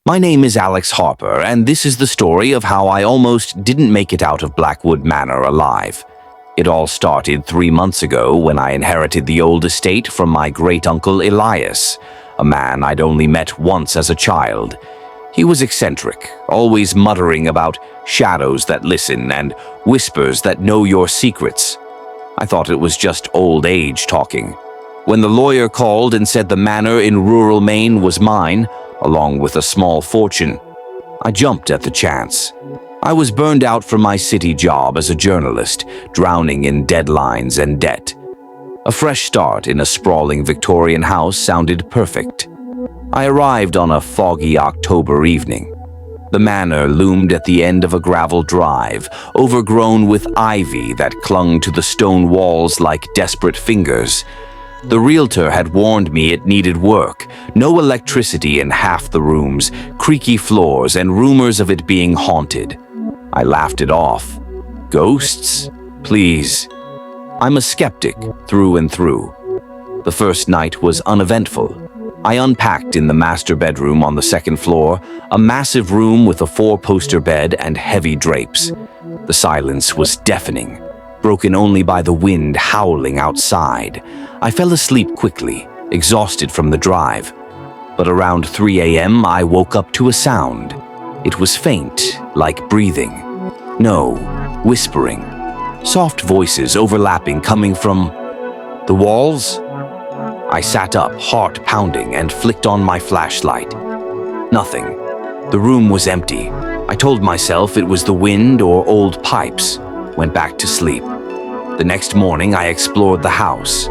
My name is Alex Harper, and this is the story of how I almost didn't make it out of Blackwood Manor alive. It all started 3 months ago when I inherited the old estate from my great-uncle Elias, a man I'd only met once as a child. He was eccentric, always muttering about shadows that listen and whispers that know your secrets. I thought it was just old age talking. When the lawyer called and said the manor in rural Maine was mine, along with a small fortune, I jumped at the chance. I was burned out from my city job as a journalist, drowning in deadlines and debt. A fresh start in a sprawling Victorian house sounded perfect. I arrived on a foggy October evening. The manor loomed at the end of a gravel drive, overgrown with ivy that clung to the stone walls like desperate fingers. The realtor had warned me it needed work, no electricity in half the rooms, creaky floors, and rumors of it being haunted. I laughed it off. Ghosts? Please. I'm a skeptic through and through. The first night was uneventful. I unpacked in the master bedroom on the second floor, a massive room with a 4-poster bed and heavy drapes. The silence was deafening, broken only by the wind howling outside. I fell asleep quickly, exhausted from the drive. But around 3 a.m., I woke up to a sound. It was faint, like breathing. No, whispering. Soft voices overlapping coming from the walls. I sat up, heart pounding, and flicked on my flashlight. Nothing. The room was empty. I told myself it was the wind or old pipes. Went back to sleep. The next morning, I explored the house.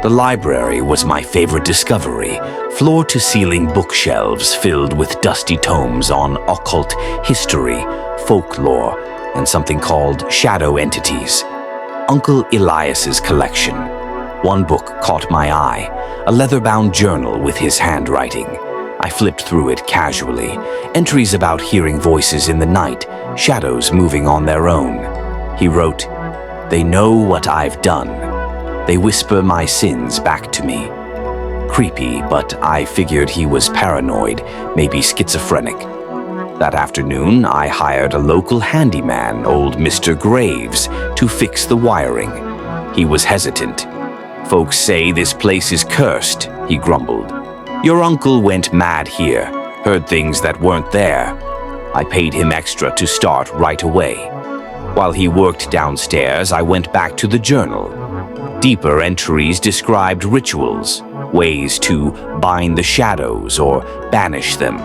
The library was my favorite discovery, floor-to-ceiling bookshelves filled with dusty tomes on occult history, folklore, and something called shadow entities. Uncle Elias's collection. One book caught my eye, a leather-bound journal with his handwriting. I flipped through it casually, entries about hearing voices in the night, shadows moving on their own. He wrote, "They know what I've done. They whisper my sins back to me." Creepy, but I figured he was paranoid, maybe schizophrenic. That afternoon, I hired a local handyman, old Mr. Graves, to fix the wiring. He was hesitant. "Folks say this place is cursed," he grumbled. "Your uncle went mad here, heard things that weren't there." I paid him extra to start right away. While he worked downstairs, I went back to the journal. Deeper entries described rituals, ways to bind the shadows or banish them.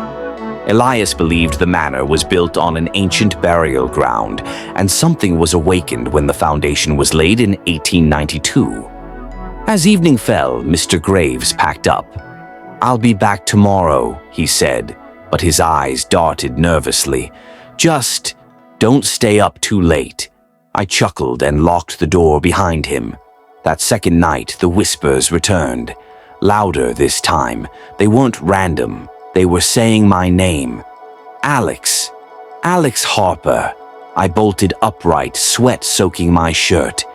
Elias believed the manor was built on an ancient burial ground, and something was awakened when the foundation was laid in 1892. As evening fell, Mr. Graves packed up. "I'll be back tomorrow," he said, but his eyes darted nervously. "Just don't stay up too late." I chuckled and locked the door behind him. That second night, the whispers returned. Louder this time. They weren't random. They were saying my name. "Alex. Alex Harper." I bolted upright, sweat soaking my shirt.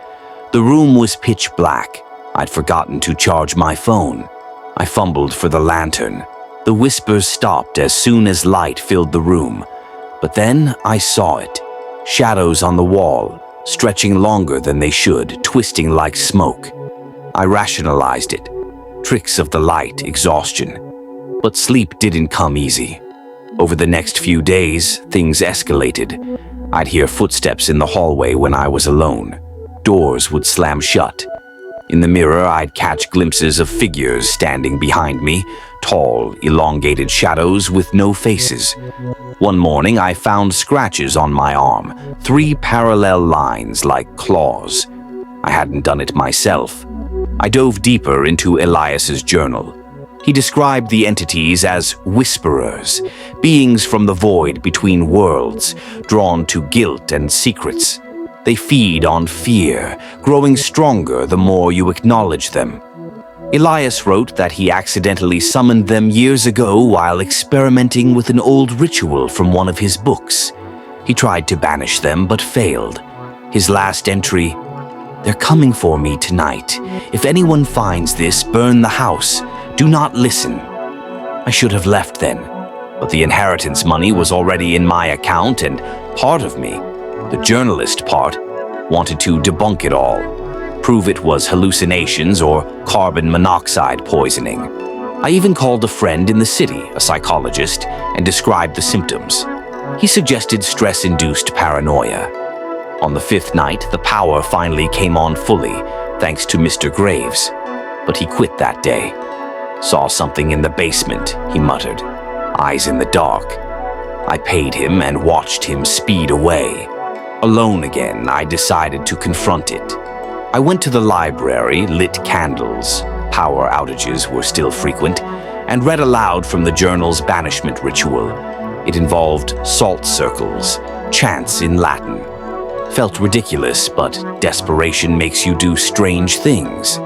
The room was pitch black. I'd forgotten to charge my phone. I fumbled for the lantern. The whispers stopped as soon as light filled the room. But then I saw it. Shadows on the wall, stretching longer than they should, twisting like smoke. I rationalized it. Tricks of the light, exhaustion. But sleep didn't come easy. Over the next few days, things escalated. I'd hear footsteps in the hallway when I was alone. Doors would slam shut. In the mirror, I'd catch glimpses of figures standing behind me, tall, elongated shadows with no faces. One morning, I found scratches on my arm, 3 parallel lines like claws. I hadn't done it myself. I dove deeper into Elias's journal. He described the entities as whisperers, beings from the void between worlds, drawn to guilt and secrets. They feed on fear, growing stronger the more you acknowledge them. Elias wrote that he accidentally summoned them years ago while experimenting with an old ritual from one of his books. He tried to banish them but failed. His last entry, "They're coming for me tonight. If anyone finds this, burn the house. Do not listen." I should have left then. But the inheritance money was already in my account, and part of me, the journalist part, wanted to debunk it all, prove it was hallucinations or carbon monoxide poisoning. I even called a friend in the city, a psychologist, and described the symptoms. He suggested stress-induced paranoia. On the fifth night, the power finally came on fully, thanks to Mr. Graves. But he quit that day. Saw something in the basement, he muttered. Eyes in the dark. I paid him and watched him speed away. Alone again, I decided to confront it. I went to the library, lit candles, power outages were still frequent, and read aloud from the journal's banishment ritual. It involved salt circles, chants in Latin. Felt ridiculous, but desperation makes you do strange things.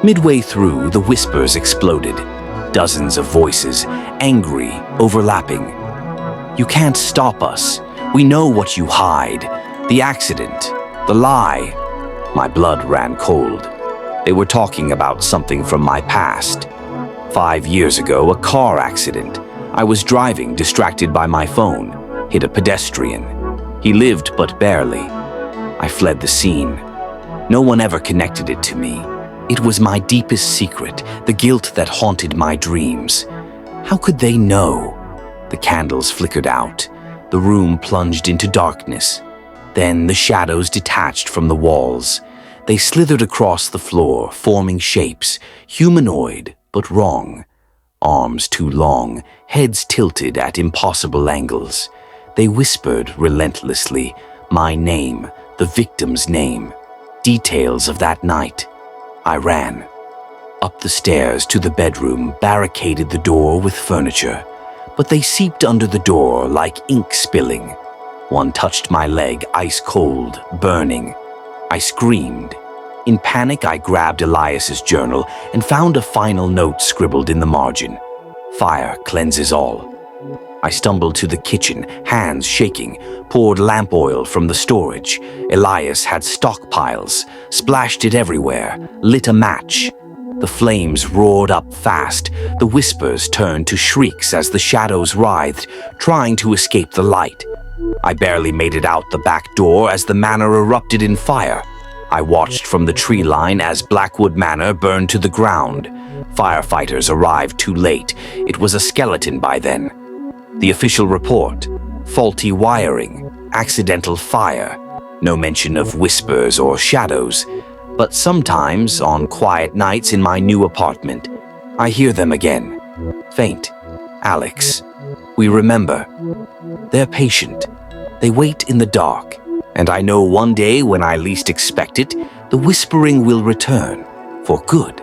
Midway through, the whispers exploded. Dozens of voices, angry, overlapping. You can't stop us. We know what you hide. The accident, the lie. My blood ran cold. They were talking about something from my past. 5 years ago, a car accident. I was driving, distracted by my phone, hit a pedestrian. He lived, but barely. I fled the scene. No one ever connected it to me. It was my deepest secret, the guilt that haunted my dreams. How could they know? The candles flickered out. The room plunged into darkness. Then the shadows detached from the walls. They slithered across the floor, forming shapes, humanoid, but wrong. Arms too long, heads tilted at impossible angles. They whispered relentlessly, my name, the victim's name, details of that night. I ran. Up the stairs to the bedroom, barricaded the door with furniture, but they seeped under the door like ink spilling. One touched my leg, ice cold, burning. I screamed. In panic, I grabbed Elias's journal and found a final note scribbled in the margin. Fire cleanses all. I stumbled to the kitchen, hands shaking, poured lamp oil from the storage. Elias had stockpiles, splashed it everywhere, lit a match. The flames roared up fast. The whispers turned to shrieks as the shadows writhed, trying to escape the light. I barely made it out the back door as the manor erupted in fire. I watched from the tree line as Blackwood Manor burned to the ground. Firefighters arrived too late. It was a skeleton by then. The official report: faulty wiring, accidental fire. No mention of whispers or shadows. But sometimes, on quiet nights in my new apartment, I hear them again. Faint. Alex. We remember. They're patient. They wait in the dark. And I know one day when I least expect it, the whispering will return. For good.